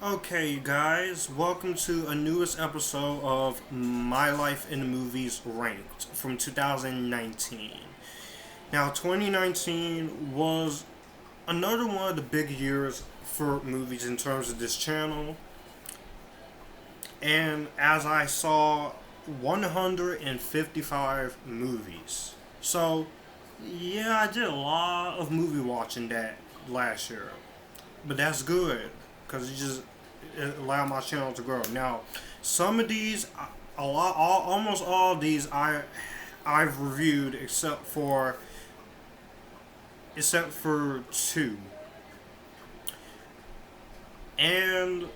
Okay, you guys, welcome to a newest episode of My Life in the Movies Ranked from 2019. Now, 2019 was another one of the big years for movies in terms of this channel. And as I saw 155 movies. So, yeah, I did a lot of movie watching that last year. But that's good because it allowed my channel to grow. Now, some of these, almost all of these, I've reviewed except for two, and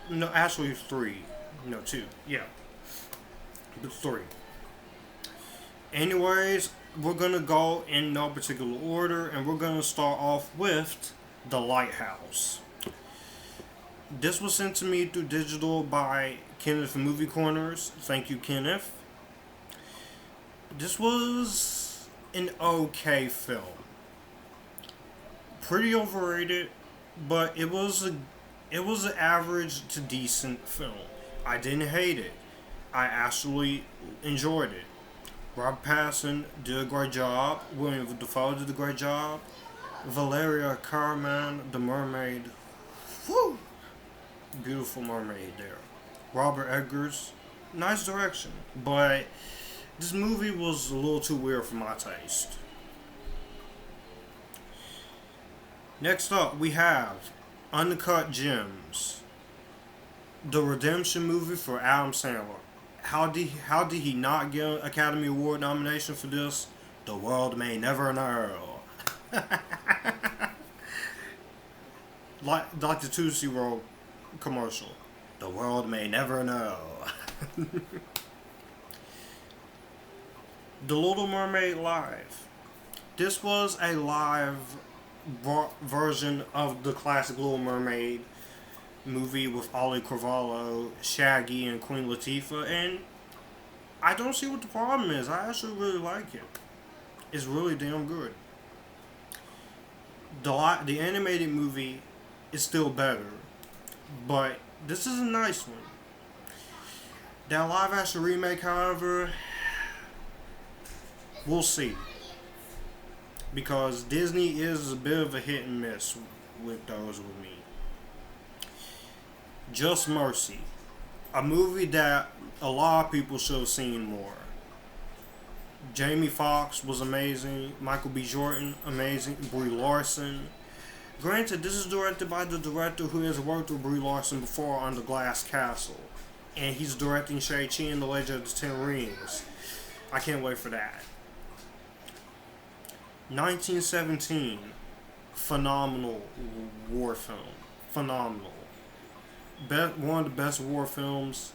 no, actually three, no two, yeah, but three. Anyways, we're gonna go in no particular order, and we're gonna start off with The Lighthouse. This was sent to me through digital by Kenneth from Movie Corners. Thank you, Kenneth. This was an okay film. Pretty overrated, but it was an average to decent film. I didn't hate it. I actually enjoyed it. Rob Pattinson did a great job. William Dafoe did a great job. Valeria Carman, the mermaid, whew, beautiful mermaid there. Robert Eggers, nice direction, but this movie was a little too weird for my taste. Next up, we have Uncut Gems, the redemption movie for Adam Sandler. How did he not get an Academy Award nomination for this? The world may never know. like the Tootsie Roll commercial. The world may never know. The Little Mermaid Live. This was a live version of the classic Little Mermaid movie with Ollie Carvalho, Shaggy, and Queen Latifah, and I don't see what the problem is. I actually really like it. It's really damn good. The animated movie is still better, but this is a nice one. That live action remake, however, we'll see. Because Disney is a bit of a hit and miss with those with me. Just Mercy. A movie that a lot of people should have seen more. Jamie Foxx was amazing. Michael B. Jordan, amazing. Brie Larson. Granted, this is directed by the director who has worked with Brie Larson before on The Glass Castle. And he's directing Shang-Chi and the Legend of the Ten Rings. I can't wait for that. 1917. Phenomenal war film. Phenomenal. One of the best war films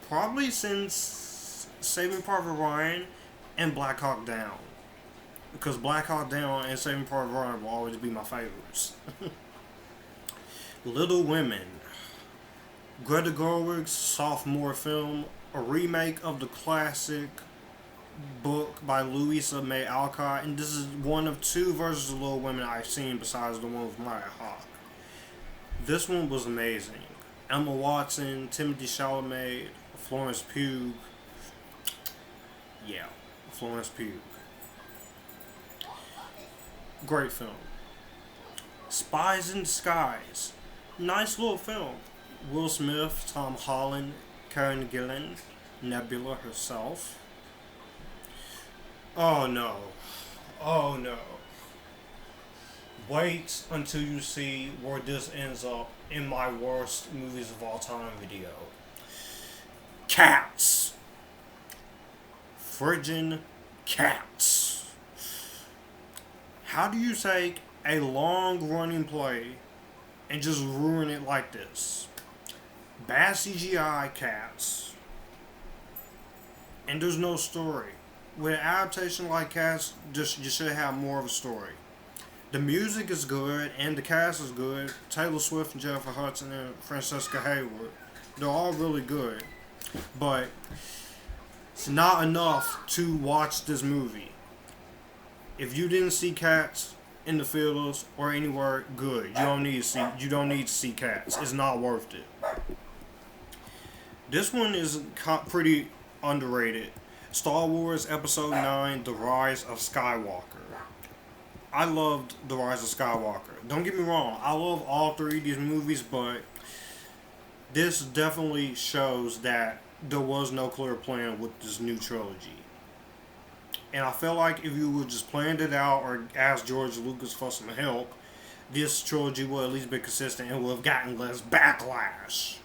probably since Saving Private Ryan and Black Hawk Down. Because Black Hawk Down and Saving Private Ryan will always be my favorites. Little Women. Greta Gerwig's sophomore film, a remake of the classic book by Louisa May Alcott, and this is one of two versions of Little Women I've seen besides the one with Maya Hawke. This one was amazing. Emma Watson, Timothy Chalamet, Florence Pugh. Yeah, Florence Pugh. Great film. Spies in Disguise. Nice little film. Will Smith, Tom Holland, Karen Gillan, Nebula herself. Oh no. Oh no. Wait until you see where this ends up in my worst movies of all time video. Cats. Friggin' Cats. How do you take a long running play and just ruin it like this? Bad CGI Cats. And there's no story. With an adaptation like Cats, you should have more of a story. The music is good and the cast is good. Taylor Swift and Jennifer Hudson and Francesca Hayward. They're all really good. But it's not enough to watch this movie. If you didn't see Cats in the theaters or anywhere, good. You don't need to see Cats. It's not worth it. This one is pretty underrated. Star Wars Episode 9: The Rise of Skywalker. I loved The Rise of Skywalker. Don't get me wrong, I love all three of these movies, but this definitely shows that there was no clear plan with this new trilogy. And I feel like if you would just planned it out or asked George Lucas for some help, this trilogy would at least be consistent and would have gotten less backlash.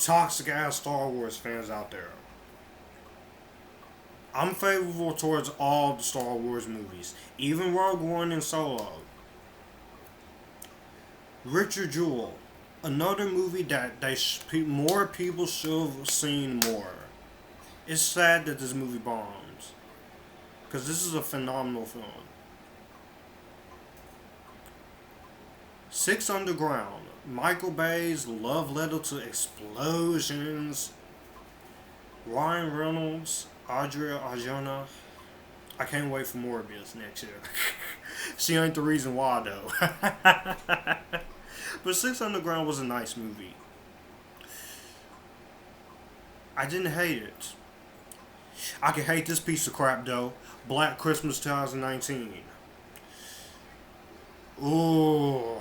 Toxic ass Star Wars fans out there. I'm favorable towards all the Star Wars movies, even Rogue One and Solo. Richard Jewell, another movie that more people should have seen more. It's sad that this movie bombs, because this is a phenomenal film. Six Underground, Michael Bay's love letter to explosions. Ryan Reynolds, Adria Arjona. I can't wait for more of this next year. She ain't the reason why, though. But Six Underground was a nice movie. I didn't hate it. I can hate this piece of crap, though. Black Christmas 2019. Ooh.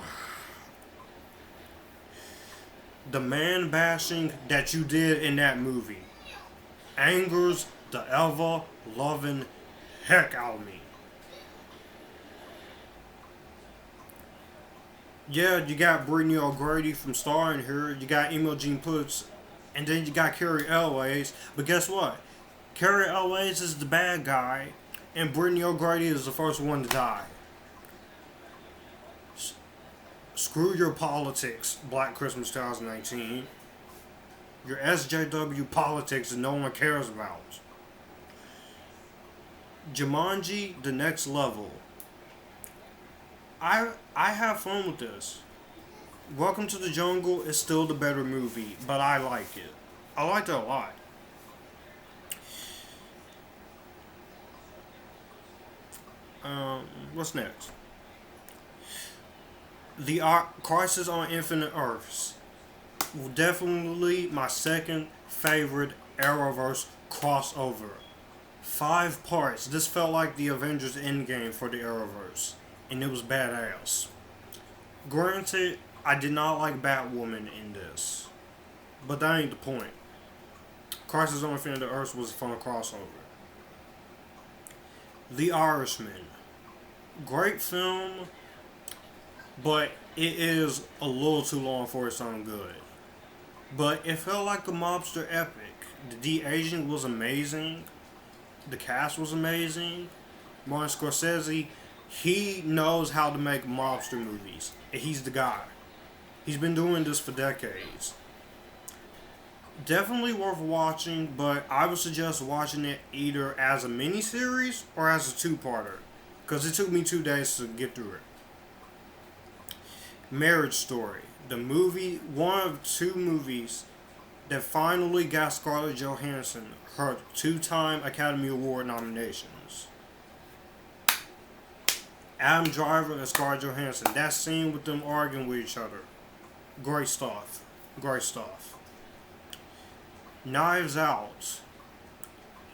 The man bashing that you did in that movie angers the ever loving heck out of me. Yeah, you got Brittany O'Grady from starring here. You got Imogen Poots, and then you got Carrie Elways. But guess what? Carrie Elways is the bad guy, and Brittany O'Grady is the first one to die. Screw your politics, Black Christmas 2019. Your SJW politics that no one cares about. Jumanji: The Next Level. I have fun with this. Welcome to the Jungle is still the better movie, but I like it. I liked it a lot. What's next? The Crisis on Infinite Earths. Definitely my second favorite Arrowverse crossover. 5 parts. This felt like the Avengers Endgame for the Arrowverse, and it was badass. Granted, I did not like Batwoman in this, but that ain't the point. Crisis on Infinite Earths was a fun crossover. The Irishman. Great film, but it is a little too long for its own good. But it felt like a mobster epic. The de-aging was amazing. The cast was amazing. Martin Scorsese, he knows how to make mobster movies. And he's the guy. He's been doing this for decades. Definitely worth watching, but I would suggest watching it either as a miniseries or as a 2-parter. Because it took me 2 days to get through it. Marriage Story. The movie, one of 2 movies that finally got Scarlett Johansson her 2-time Academy Award nominations. Adam Driver and Scarlett Johansson. That scene with them arguing with each other. Great stuff. Great stuff. Knives Out.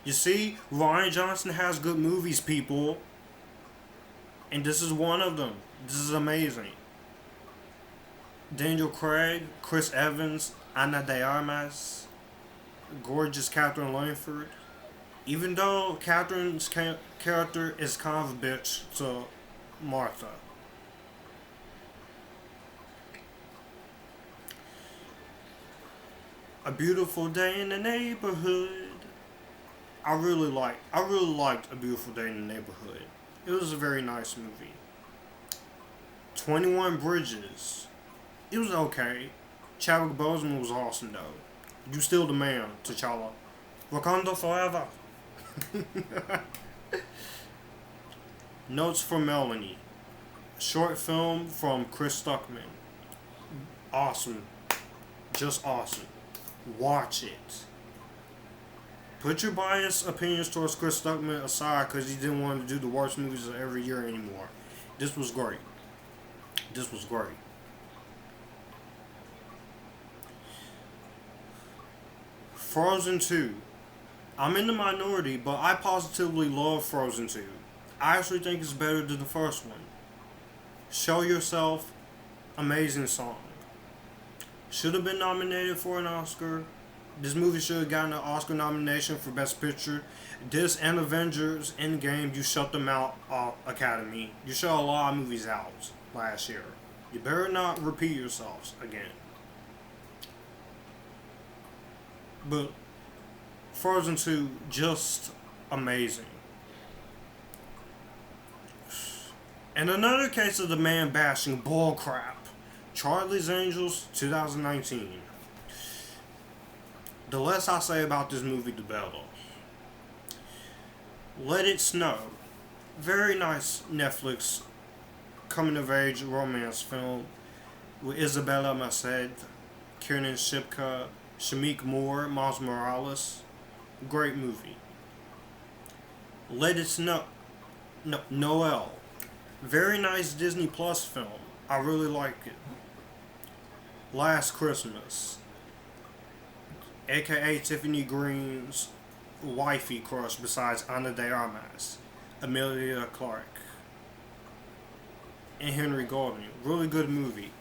You see, Rian Johnson has good movies, people. And this is one of them. This is amazing. Daniel Craig, Chris Evans, Ana de Armas, gorgeous Catherine Langford. Even though Catherine's character is kind of a bitch to Martha. A Beautiful Day in the Neighborhood. I really liked A Beautiful Day in the Neighborhood. It was a very nice movie. 21 Bridges. It was okay. Chadwick Boseman was awesome though. You still the man, T'Challa. Wakanda forever. Notes from Melanie. Short film from Chris Stuckman. Awesome. Just awesome. Watch it. Put your biased opinions towards Chris Stuckman aside because he didn't want to do the worst movies of every year anymore. This was great. This was great. Frozen 2. I'm in the minority, but I positively love Frozen 2. I actually think it's better than the first one. Show Yourself, amazing song. Should have been nominated for an Oscar. This movie should have gotten an Oscar nomination for Best Picture. This and Avengers Endgame, you shut them out, Academy. You shut a lot of movies out last year. You better not repeat yourselves again. But Frozen 2, just amazing. And another case of the man bashing bullcrap. Charlie's Angels, 2019. The less I say about this movie, the better. Let It Snow. Very nice Netflix coming-of-age romance film with Isabella Merced, Kiernan Shipka, Shamik Moore, Miles Morales. Great movie. Let It Snow. No, Noel. Very nice Disney Plus film. I really like it. Last Christmas. AKA Tiffany Green's wifey crush besides Ana de Armas. Emilia Clarke. And Henry Golding. Really good movie.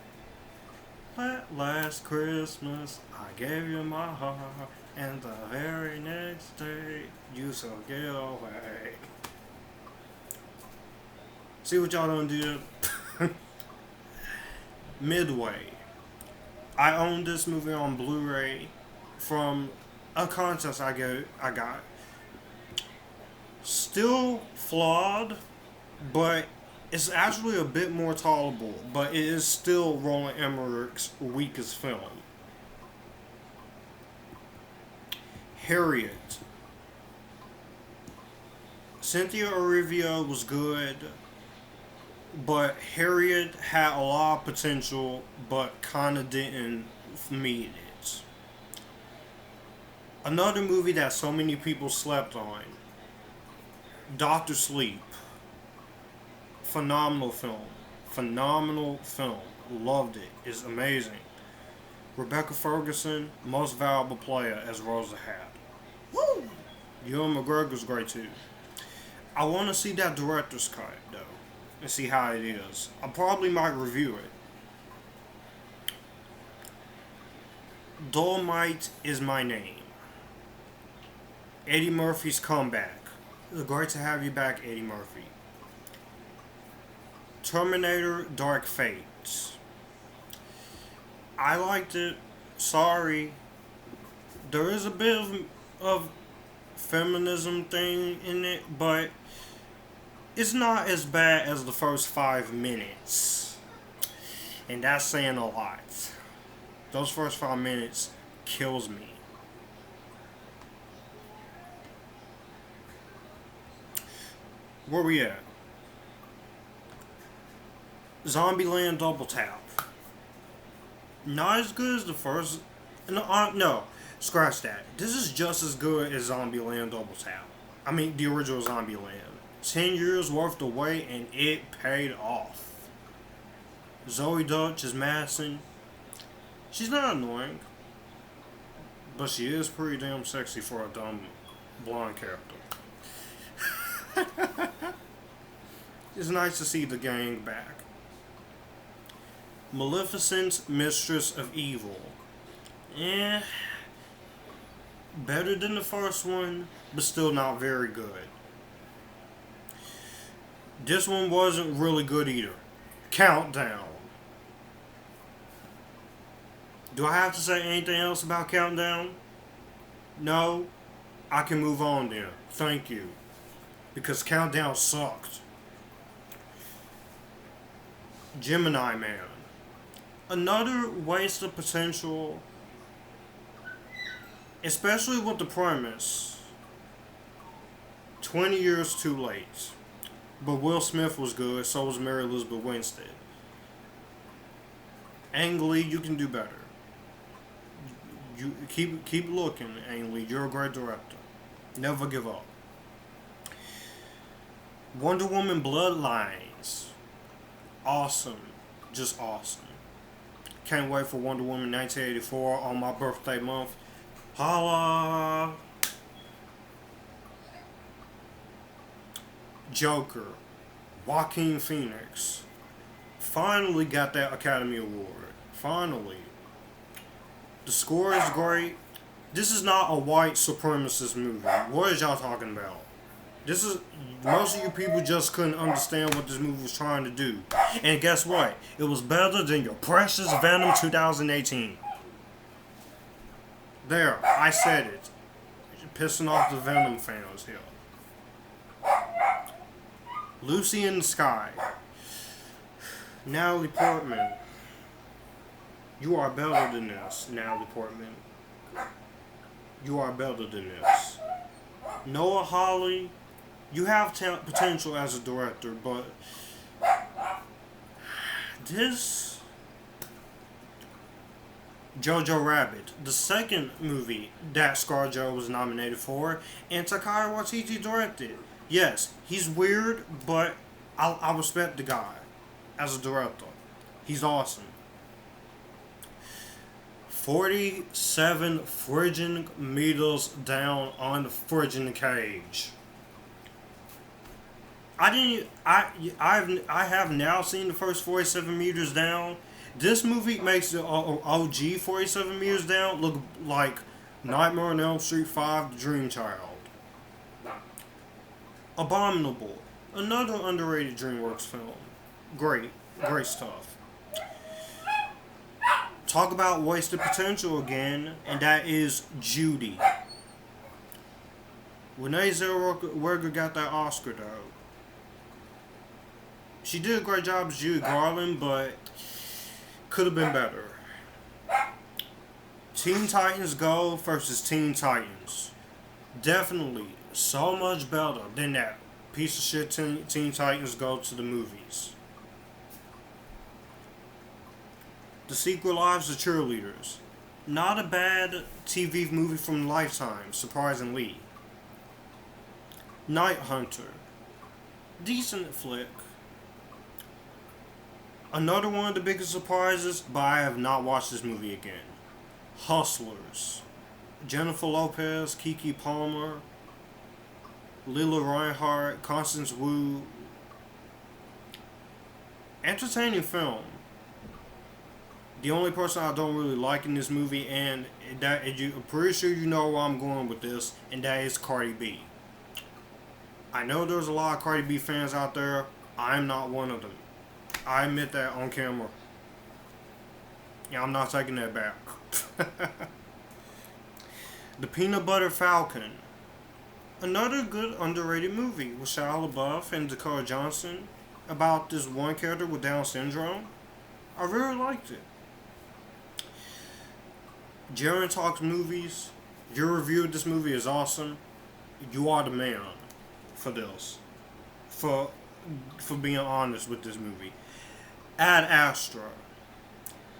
Last Christmas, I gave you my heart, and the very next day, you shall get away. See what y'all done did? Midway. I own this movie on Blu-ray from a contest I got. Still flawed, but it's actually a bit more tolerable, but it is still Roland Emmerich's weakest film. Harriet. Cynthia Erivo was good, but Harriet had a lot of potential, but kinda didn't meet it. Another movie that so many people slept on. Doctor Sleep. Phenomenal film. Phenomenal film. Loved it. It's amazing. Rebecca Ferguson, most valuable player as Rosa Hat. Woo! Ewan McGregor's great too. I want to see that director's cut though, and see how it is. I probably might review it. Dolomite Is My Name. Eddie Murphy's comeback. It's great to have you back, Eddie Murphy. Terminator Dark Fate. I liked it. Sorry. There is a bit of feminism thing in it, but it's not as bad as the first 5 minutes. And that's saying a lot. Those first 5 minutes kills me. Where we at? Zombieland Double Tap. Not as good as the first. No, scratch that. This is just as good as Zombieland Double Tap. I mean, the original Zombieland. 10 years worth of wait and it paid off. Zoe Dutch is Madison. She's not annoying, but she is pretty damn sexy for a dumb blonde character. It's nice to see the gang back. Maleficent's Mistress of Evil. Better than the first one, but still not very good. This one wasn't really good either. Countdown. Do I have to say anything else about Countdown? No? I can move on then. Thank you. Because Countdown sucked. Gemini Man. Another waste of potential, especially with the premise. 20 years too late. But Will Smith was good, so was Mary Elizabeth Winstead. Ang Lee, you can do better. You keep looking, Ang Lee. You're a great director. Never give up. Wonder Woman Bloodlines. Awesome. Just awesome. Can't wait for Wonder Woman 1984 on my birthday month. Holla! Joker. Joaquin Phoenix. Finally got that Academy Award. Finally. The score is great. This is not a white supremacist movie. What is y'all talking about? This is most of you people just couldn't understand what this movie was trying to do. And guess what? It was better than your precious Venom 2018. There, I said it. You're pissing off the Venom fans here. Lucy in the Sky. Natalie Portman. You are better than this, Natalie Portman. You are better than this. Noah Hawley, you have potential as a director, but this Jojo Rabbit, the second movie that ScarJo was nominated for, and Taika Waititi directed. Yes, he's weird, but I respect the guy as a director. He's awesome. 47 friggin' meters down on the friggin' cage. I have now seen the first 47 meters down. This movie makes the OG 47 meters down look like Nightmare on Elm Street 5: The Dream Child. Abominable. Another underrated Dreamworks film. Great stuff. Talk about wasted potential again, and that is Judy. Renee Zellweger got that Oscar though. She did a great job as Judy Garland, but could have been better. Teen Titans Go versus Teen Titans. Definitely so much better than that piece of shit Teen Titans Go to the movies. The Secret Lives of Cheerleaders. Not a bad TV movie from Lifetime, surprisingly. Night Hunter. Decent flick. Another one of the biggest surprises, but I have not watched this movie again. Hustlers. Jennifer Lopez, Keke Palmer, Lila Reinhart, Constance Wu. Entertaining film. The only person I don't really like in this movie, and I'm pretty sure you know where I'm going with this, and that is Cardi B. I know there's a lot of Cardi B fans out there. I'm not one of them. I admit that on camera. Yeah, I'm not taking that back. The Peanut Butter Falcon. Another good underrated movie with Shia LaBeouf and Dakota Johnson about this one character with Down syndrome. I really liked it. Jaren Talks Movies. Your review of this movie is awesome. You are the man for this. For being honest with this movie. Ad Astra.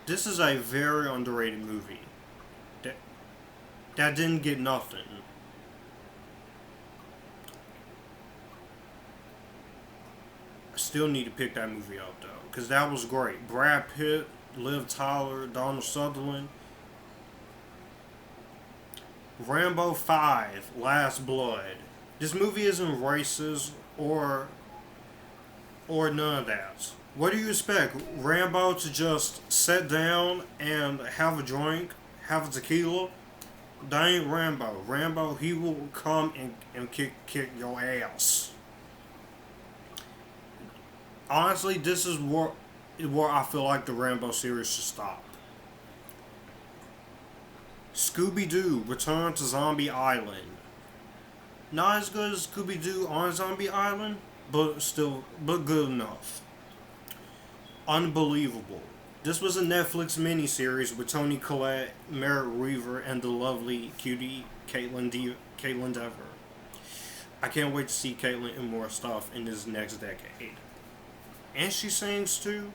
This is a very underrated movie. That didn't get nothing. I still need to pick that movie up though, because that was great. Brad Pitt, Liv Tyler, Donald Sutherland. Rambo 5, Last Blood. This movie isn't racist or none of that. What do you expect? Rambo to just sit down and have a drink, have a tequila? That ain't Rambo. Rambo, he will come and kick your ass. Honestly, this is where I feel like the Rambo series should stop. Scooby-Doo, Return to Zombie Island. Not as good as Scooby-Doo on Zombie Island, but good enough. Unbelievable. This was a Netflix miniseries with Toni Collette, Merritt Wever, and the lovely cutie Caitlin Dever. I can't wait to see Caitlin in more stuff in this next decade. And she sings too.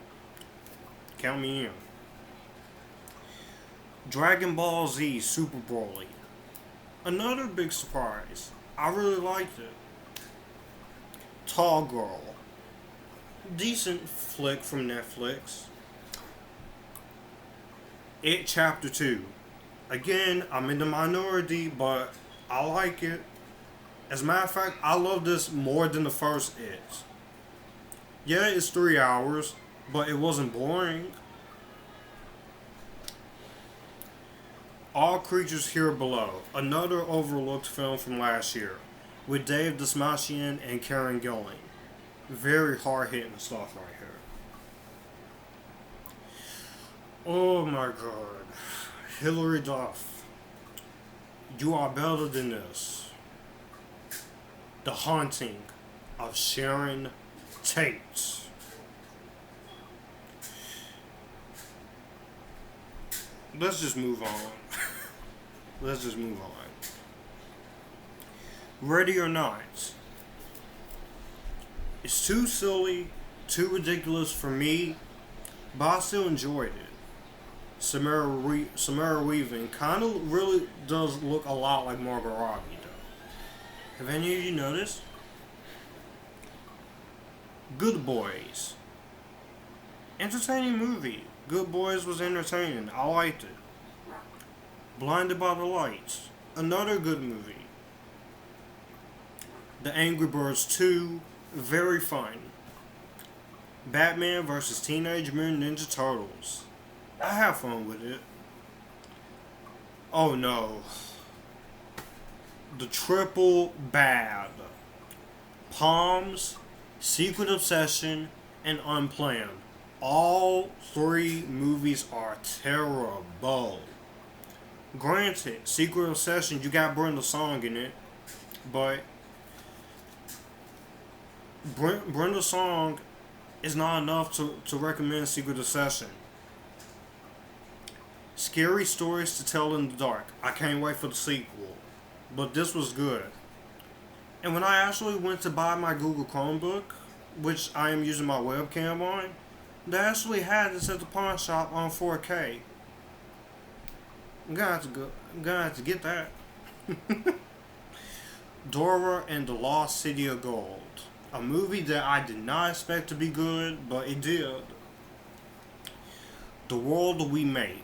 Count me in. Dragon Ball Z Super Broly. Another big surprise. I really liked it. Tall Girl. decent flick from Netflix. It Chapter 2. Again, I'm in the minority, but I like it. As a matter of fact, I love this more than the first It. Yeah, it's 3 hours, but it wasn't boring. All Creatures Here Below, another overlooked film from last year, with Dave Dasmashian and Karen Gillan. Very hard hitting stuff right here. Oh my god. Hilary Duff. You Are Better Than This. The Haunting of Sharon Tate. Let's just move on. Let's just move on. Ready or Not. It's too silly, too ridiculous for me, but I still enjoyed it. Samara Weaving kind of really does look a lot like Margot Robbie, though. Have any of you noticed? Good Boys. Entertaining movie. Good Boys was entertaining. I liked it. Blinded by the Lights. Another good movie. The Angry Birds 2. Very fun. Batman vs. Teenage Mutant Ninja Turtles. I have fun with it. Oh no. The Triple Bad. Palms, Secret Obsession, and Unplanned. All three movies are terrible. Granted, Secret Obsession, you got Brenda Song in it, but Brenda Song is not enough to recommend Secret Obsession. Scary Stories to Tell in the Dark. I can't wait for the sequel, but this was good. And when I actually went to buy my Google Chromebook, which I am using my webcam on, they actually had this at the pawn shop on 4K. I'm gonna have to get that. Dora and the Lost City of Gold. A movie that I did not expect to be good, but it did. The World We Make.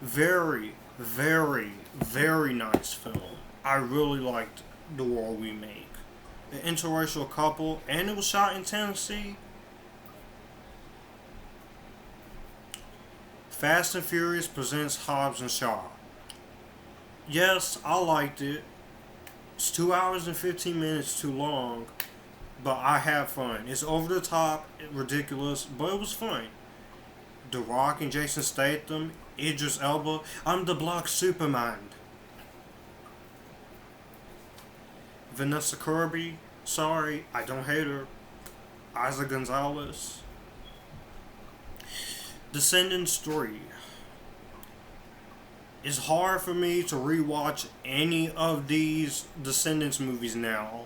Very, very, very nice film. I really liked The World We Make. An interracial couple, and it was shot in Tennessee. Fast and Furious presents Hobbs and Shaw. Yes, I liked it. It's 2 hours and 15 minutes too long, but I had fun. It's over the top, ridiculous, but it was fun. The Rock and Jason Statham, Idris Elba. I'm the Block Superman. Vanessa Kirby. Sorry, I don't hate her. Isa Gonzalez. Descendants 3. It's hard for me to rewatch any of these Descendants movies now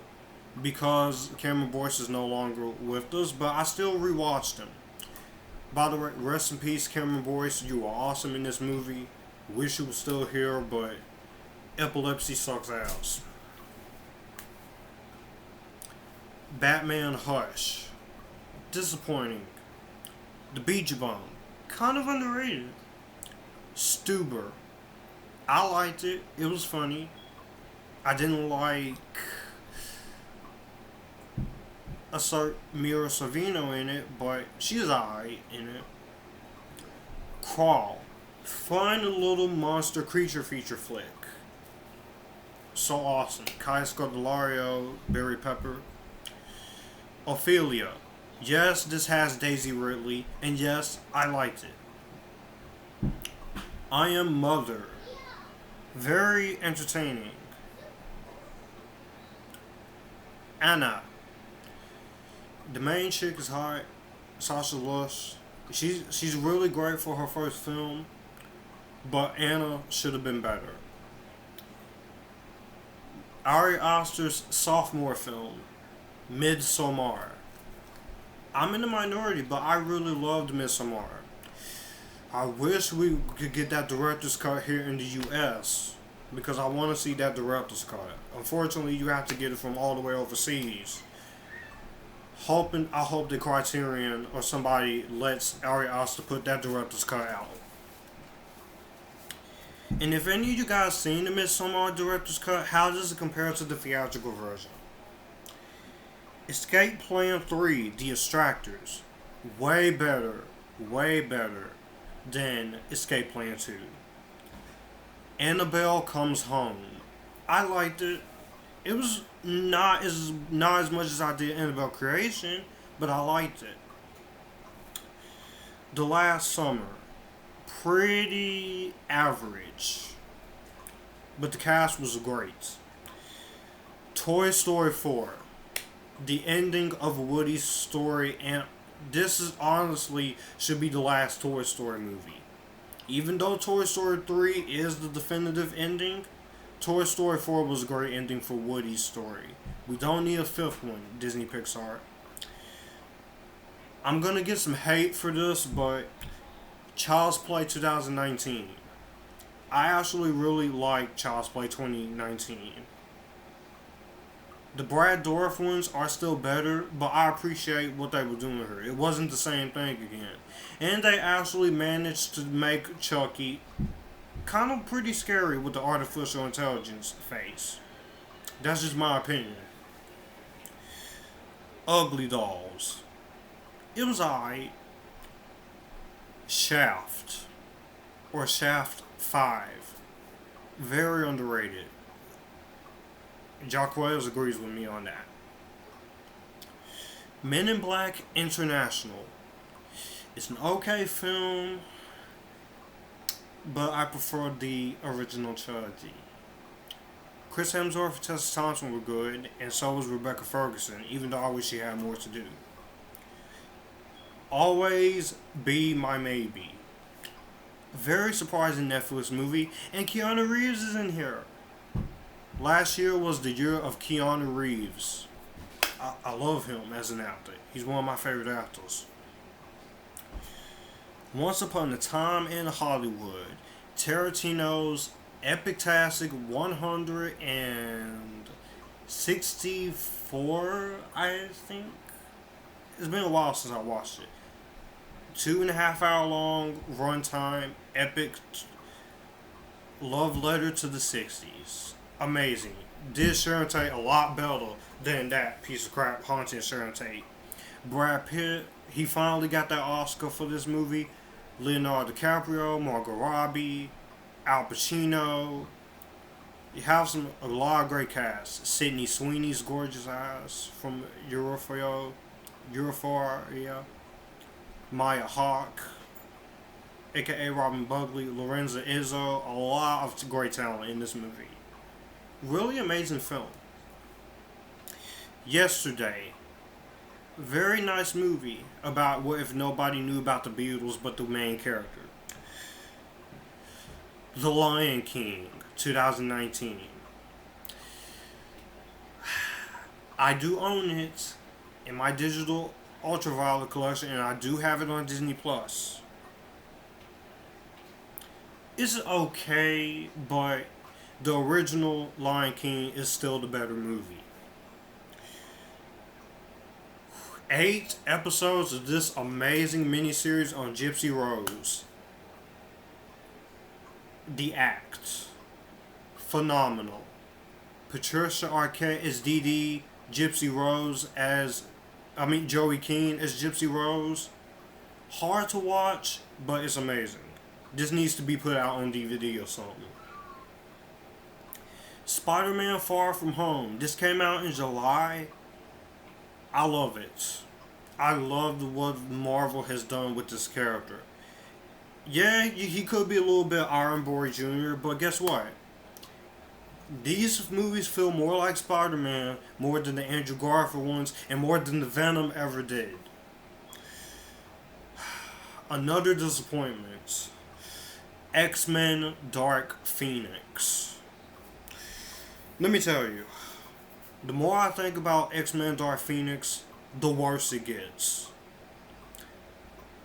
because Cameron Boyce is no longer with us, but I still rewatched them. By the way, rest in peace, Cameron Boyce. You were awesome in this movie. Wish you were still here, but epilepsy sucks ass. Batman Hush. Disappointing. The Beach Bum. Kind of underrated. Stuber. I liked it. It was funny. I didn't like Mira Sorvino in it, but she's alright in it. Crawl. Fun little monster creature feature flick. So awesome. Kai Scodelario, Barry Pepper. Ophelia. Yes, this has Daisy Ridley, and yes, I liked it. I Am Mother. Very entertaining. Anna. The main chick is hot. Sasha Lush. She's really great for her first film, but Anna should have been better. Ari Aster's sophomore film, Midsommar. I'm in the minority, but I really loved Midsommar. I wish we could get that director's cut here in the U.S. because I want to see that director's cut. Unfortunately, you have to get it from all the way overseas. I hope the Criterion or somebody lets Ari Aster put that director's cut out. And if any of you guys seen the Midsommar director's cut, how does it compare to the theatrical version? Escape Plan 3, The Extractors, way better than Escape Plan 2. Annabelle Comes Home. I liked it. It was not as much as I did Annabelle Creation, but I liked it. The Last Summer, pretty average, but the cast was great. Toy Story 4, the ending of Woody's story, and this is honestly should be the last Toy Story movie. Even though Toy Story 3 is the definitive ending, Toy Story 4 was a great ending for Woody's story. We don't need a fifth one, Disney Pixar. I'm gonna get some hate for this, but Child's Play 2019. I actually really like Child's Play 2019. The Brad Dourif ones are still better, but I appreciate what they were doing here. It wasn't the same thing again. And they actually managed to make Chucky kind of pretty scary with the artificial intelligence face. That's just my opinion. Ugly Dolls. It was alright. Shaft. Or Shaft 5. Very underrated. Jacques agrees with me on that. Men in Black International. It's an okay film, but I prefer the original trilogy. Chris Hemsworth and Tessa Thompson were good, and so was Rebecca Ferguson, even though I wish she had more to do. Always Be My Maybe. Very surprising Netflix movie, and Keanu Reeves is in here. Last year was the year of Keanu Reeves. I love him as an actor. He's one of my favorite actors. Once Upon a Time in Hollywood. Tarantino's Epictastic 164, I think. It's been a while since I watched it. 2.5 hour long runtime, epic love letter to the 60s. Amazing. Did Sharon Tate a lot better than that piece of crap Haunting Sharon Tate. Brad Pitt, he finally got that Oscar for this movie. Leonardo DiCaprio, Margot Robbie, Al Pacino. You have a lot of great cast. Sydney Sweeney's gorgeous ass from Euphoria. Maya Hawke, aka Robin Bugley, Lorenza Izzo. A lot of great talent in this movie. Really amazing film. Yesterday. Very nice movie about what if nobody knew about the Beatles but the main character. The Lion King, 2019. I do own it in my digital Ultraviolet collection, and I do have it on Disney Plus. It's okay, but the original Lion King is still the better movie. 8 episodes of this amazing miniseries on Gypsy Rose. The Act. Phenomenal. Patricia Arquette as Dee Dee. Gypsy Rose as... Joey Keane as Gypsy Rose. Hard to watch, but it's amazing. This needs to be put out on DVD or something. Spider-Man Far From Home. This came out in July. I love it. I love what Marvel has done with this character. Yeah, he could be a little bit Iron Boy Jr., but guess what? These movies feel more like Spider-Man, more than the Andrew Garfield ones, and more than the Venom ever did. Another disappointment. X-Men Dark Phoenix. Let me tell you, the more I think about X-Men Dark Phoenix, the worse it gets.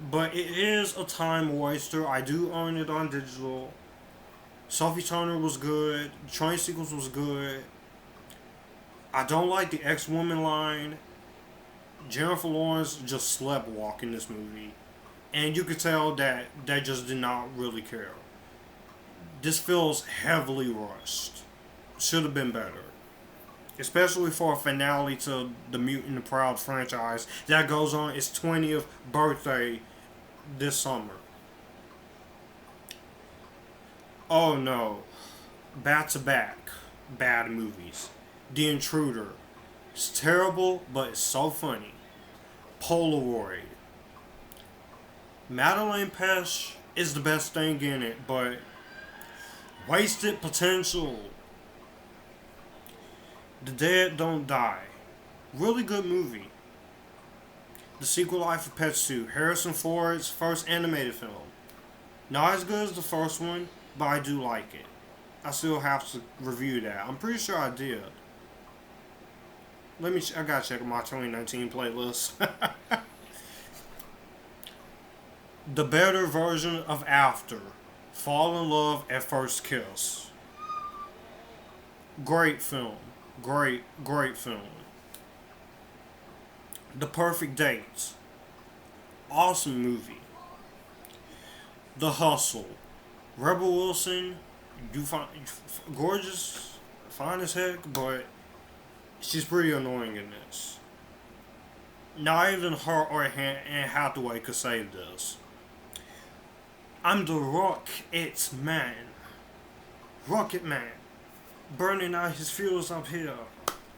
But it is a time waster. I do own it on digital. Sophie Turner was good. The train sequence was good. I don't like the X-Woman line. Jennifer Lawrence just slept walking this movie, and you could tell that they just did not really care. This feels heavily rushed. Should have been better, especially for a finale to the Mutant and Proud franchise that goes on its 20th birthday this summer. Oh no, back to back bad movies. The Intruder. It's terrible, but it's so funny. Polaroid. Madeleine Pesh is the best thing in it, but wasted potential. The Dead Don't Die. Really good movie. The Secret Life of Pets 2. Harrison Ford's first animated film. Not as good as the first one, but I do like it. I still have to review that. I'm pretty sure I did. I gotta check my 2019 playlist. The better version of After. Fall in Love at First Kiss. Great film. Great film. The Perfect Date. Awesome movie. The Hustle. Rebel Wilson, you find gorgeous, fine as heck, but she's pretty annoying in this. Not even her or Anne Hathaway could save this. I'm the Rocket Man. Rocket Man. Burning out his fuels up here.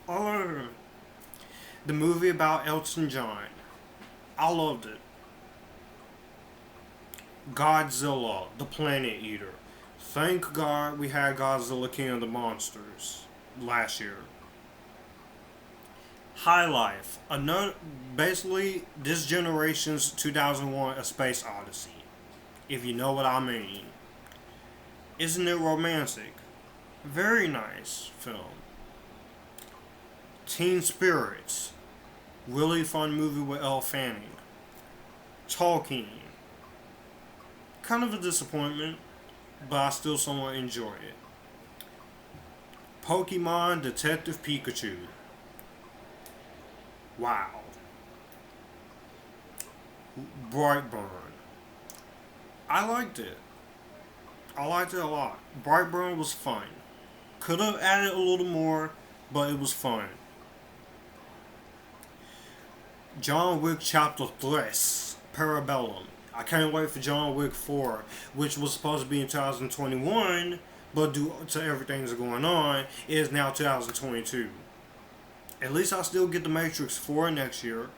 Oh. The movie about Elton John. I loved it. Godzilla, the Planet Eater. Thank God we had Godzilla King of the Monsters last year. High Life. Basically, this generation's 2001 A Space Odyssey. If you know what I mean. Isn't it romantic? Very nice film. Teen Spirits. Really fun movie with Elle Fanning. Tolkien. Kind of a disappointment, but I still somewhat enjoy it. Pokemon Detective Pikachu. Wow. Brightburn. I liked it. I liked it a lot. Brightburn was fun. Could have added a little more, but it was fun. John Wick Chapter 3. Parabellum. I can't wait for John Wick 4, which was supposed to be in 2021, but due to everything that's going on, it is now 2022. At least I still get The Matrix 4 next year.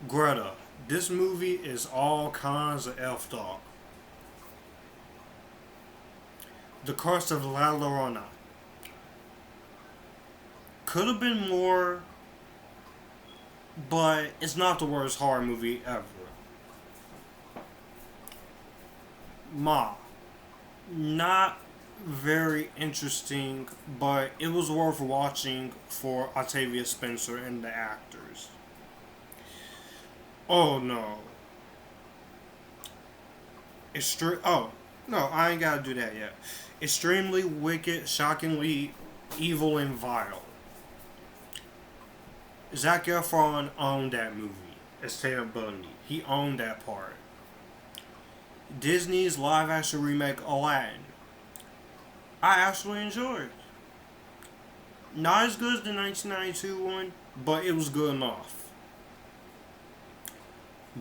Greta. This movie is all kinds of effed up. The Curse of La Llorona. Could have been more, but it's not the worst horror movie ever. Ma. Not very interesting, but it was worth watching for Octavia Spencer and the actors. Oh no. Oh, no, I ain't gotta do that yet. Extremely wicked, shockingly evil, and vile. Zac Efron owned that movie as Ted Bundy. He owned that part. Disney's live action remake Aladdin. I actually enjoyed it. Not as good as the 1992 one, but it was good enough.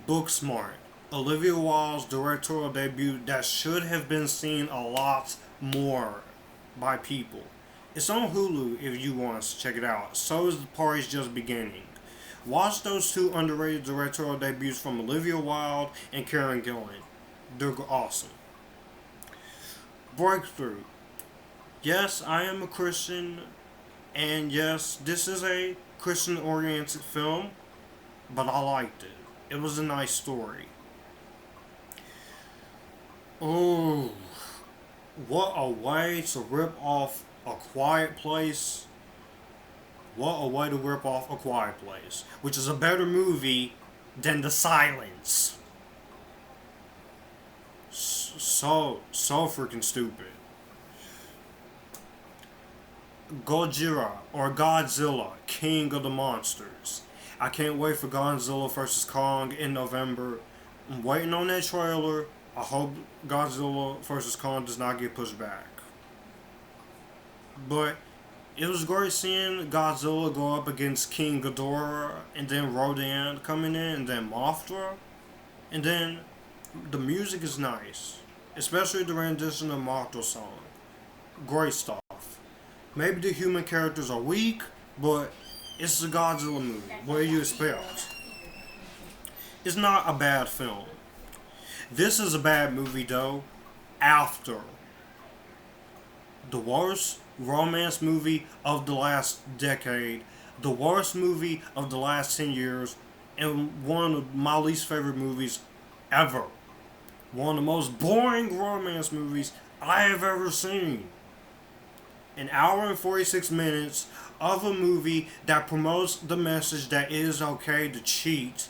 Booksmart. Olivia Wilde's directorial debut that should have been seen a lot more by people. It's on Hulu if you want to check it out. So is The Party's Just Beginning. Watch those two underrated directorial debuts from Olivia Wilde and Karen Gillan. They're awesome. Breakthrough. Yes, I am a Christian, and yes, this is a Christian-oriented film, but I liked it. It was a nice story. Oh, what a way to rip off A Quiet Place. What a way to rip off A Quiet Place, which is a better movie than The Silence. So freaking stupid. Gojira or Godzilla, King of the Monsters. I can't wait for Godzilla vs. Kong in November. I'm waiting on that trailer. I hope Godzilla vs. Kong does not get pushed back. But it was great seeing Godzilla go up against King Ghidorah, and then Rodan coming in, and then Mothra. And then the music is nice, especially the rendition of Mothra's song. Great stuff. Maybe the human characters are weak, but it's a Godzilla movie. What do you expect? It's not a bad film. This is a bad movie though. After the worst romance movie of the last decade, the worst movie of the last 10 years, and one of my least favorite movies ever. One of the most boring romance movies I have ever seen. An hour and 46 minutes of a movie that promotes the message that it is okay to cheat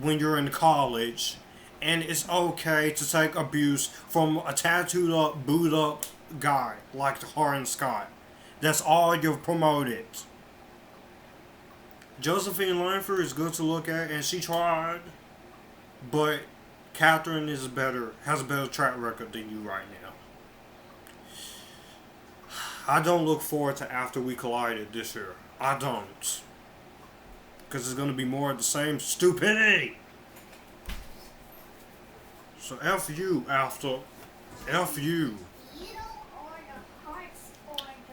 when you're in college, and it's okay to take abuse from a tattooed up, booed up guy like Harlan Scott. That's all you've promoted. Josephine Langford is good to look at, and she tried, but Catherine has a better track record than you right now. I don't look forward to After We Collided this year. I don't. Because it's going to be more of the same stupidity. So F you, After. F you.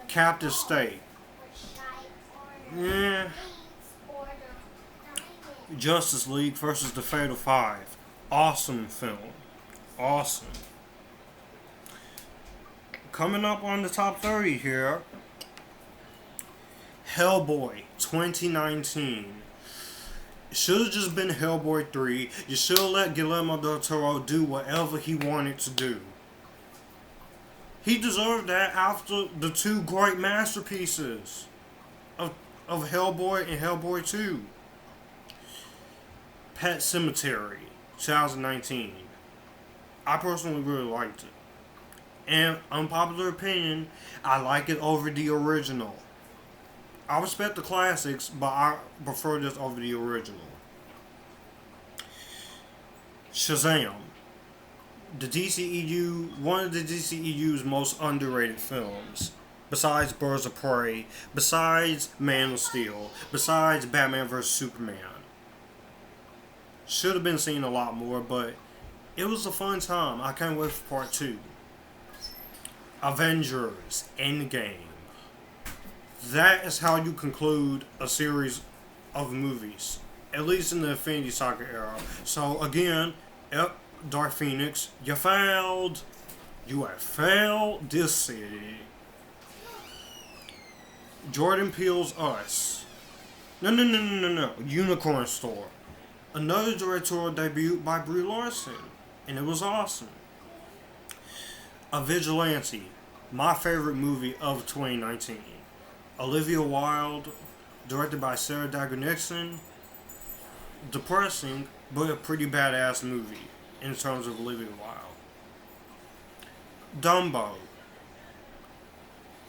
Captive State. Yeah. Justice League versus the Fatal Five. Awesome film. Awesome. Coming up on the top 30 here, Hellboy 2019. It should have just been Hellboy 3. You should have let Guillermo del Toro do whatever he wanted to do. He deserved that after the two great masterpieces of Hellboy and Hellboy 2. Pet Sematary 2019. I personally really liked it. And unpopular opinion, I like it over the original. I respect the classics, but I prefer this over the original. Shazam. The DCEU, one of the DCEU's most underrated films. Besides Birds of Prey, besides Man of Steel, besides Batman vs. Superman. Should have been seen a lot more, but it was a fun time. I can't wait for part 2. Avengers Endgame. That is how you conclude a series of movies, at least in the Infinity Saga era. So again, Dark Phoenix, you failed. You have failed this city. Jordan Peele's Us. No. Unicorn Store. Another directorial debut by Brie Larson, and it was awesome. A Vigilante, my favorite movie of 2019. Olivia Wilde, directed by Sarah Dagger Nixon. Depressing, but a pretty badass movie in terms of Olivia Wilde. Dumbo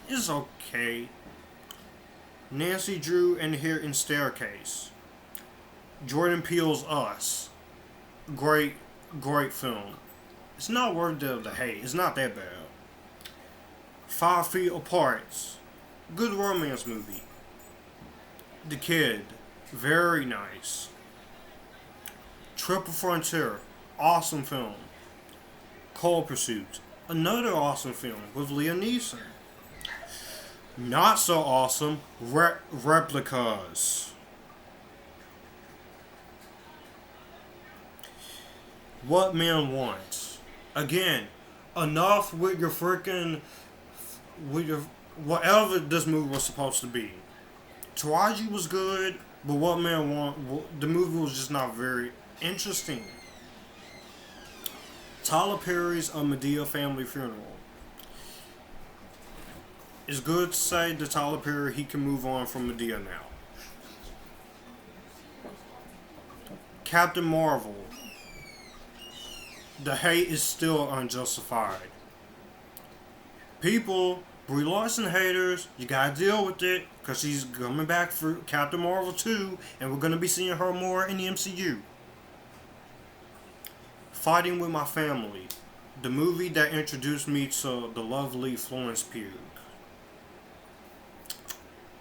is okay. Nancy Drew and Here in Staircase. Jordan Peele's Us. Great film. It's not worth the hate. It's not that bad. 5 Feet Apart. Good romance movie. The Kid. Very nice. Triple Frontier. Awesome film. Cold Pursuit. Another awesome film with Liam Neeson. Not so awesome. Replicas. What Men Want. Again, enough with your freaking, with your whatever this movie was supposed to be. Taraji was good, but What Men Want, the movie was just not very interesting. Tyler Perry's A Madea Family Funeral. It's good to say to Tyler Perry he can move on from Madea now. Captain Marvel. The hate is still unjustified. People Brie Larson haters, you gotta deal with it, because she's coming back for Captain Marvel 2, and we're gonna be seeing her more in the MCU. Fighting with My Family, the movie that introduced me to the lovely Florence Pugh.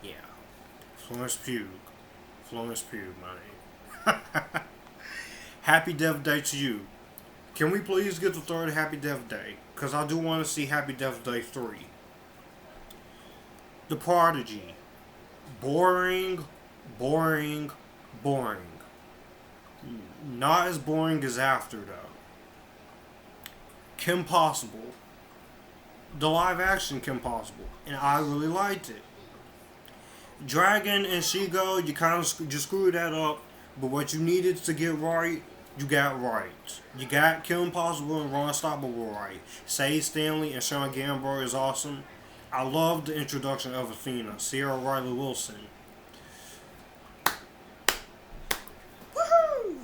Yeah, Florence Pugh. Florence Pugh, my name. Happy Death Day to You. Can we please get the third Happy Death Day? Because I do want to see Happy Death Day 3. The Prodigy. Boring, boring, boring. Not as boring as After, though. Kim Possible. The live action Kim Possible. And I really liked it. Dragon and She-Go, you kind of just screwed that up. But what you needed to get right, you got right. You got Kim Possible and Ron Stoppable right. Sage Stanley and Sean Gambro is awesome. I love the introduction of Athena, Sierra Riley Wilson. Woohoo!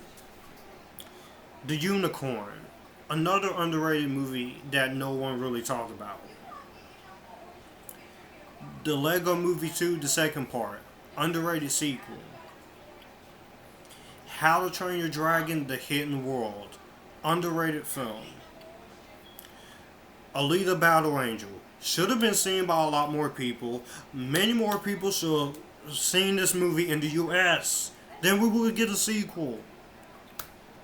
The Unicorn. Another underrated movie that no one really talked about. The Lego Movie 2, the second part. Underrated sequel. How to Train Your Dragon, The Hidden World. Underrated film. Alita Battle Angel. Should have been seen by a lot more people. Many more people should have seen this movie in the US. Then we would get a sequel.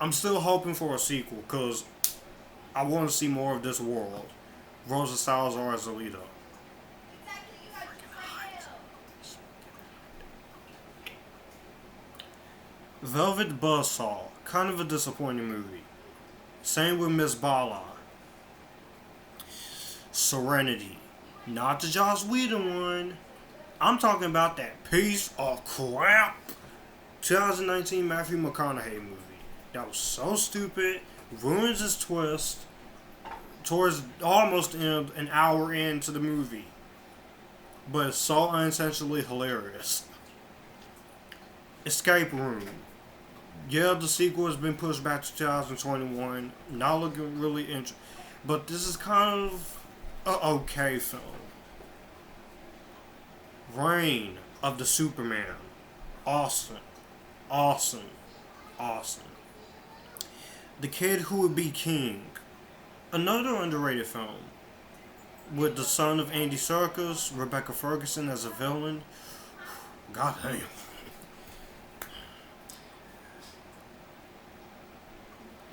I'm still hoping for a sequel because I want to see more of this world. Rosa Salazar as Alita. Velvet Buzzsaw. Kind of a disappointing movie. Same with Miss Bala. Serenity. Not the Joss Whedon one. I'm talking about that piece of crap 2019 Matthew McConaughey movie. That was so stupid. Ruins his twist towards almost an hour into the movie. But it's so unintentionally hilarious. Escape Room. Yeah, the sequel has been pushed back to 2021. Not looking really interesting. But this is kind of an okay film. Reign of the Superman. Awesome. Awesome. Awesome. The Kid Who Would Be King. Another underrated film. With the son of Andy Serkis, Rebecca Ferguson as a villain. God damn.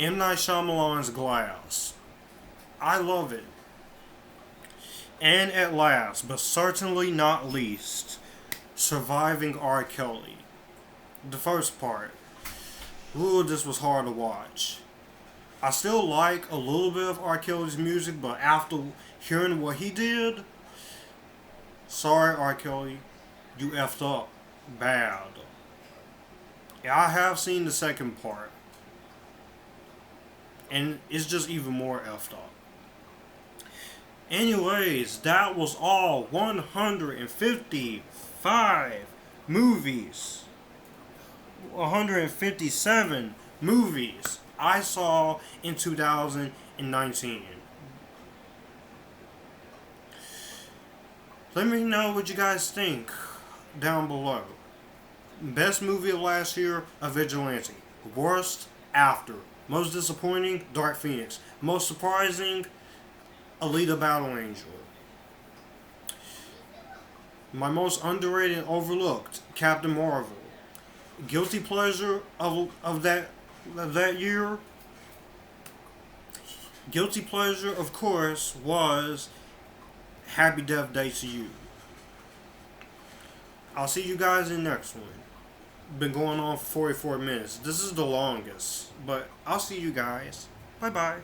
M. Night Shyamalan's Glass. I love it. And at last, but certainly not least, Surviving R. Kelly. The first part. Ooh, this was hard to watch. I still like a little bit of R. Kelly's music, but after hearing what he did, sorry R. Kelly, you effed up bad. Yeah, I have seen the second part. And it's just even more effed up. Anyways, that was all 155 movies. 157 movies I saw in 2019. Let me know what you guys think down below. Best movie of last year, A Vigilante. Worst, After. Most disappointing, Dark Phoenix. Most surprising, Alita Battle Angel. My most underrated and overlooked, Captain Marvel. Guilty pleasure of that year. Guilty pleasure, of course, was Happy Death Day to You. I'll see you guys in the next one. Been going on for 44 minutes. This is the longest, but I'll see you guys. Bye bye.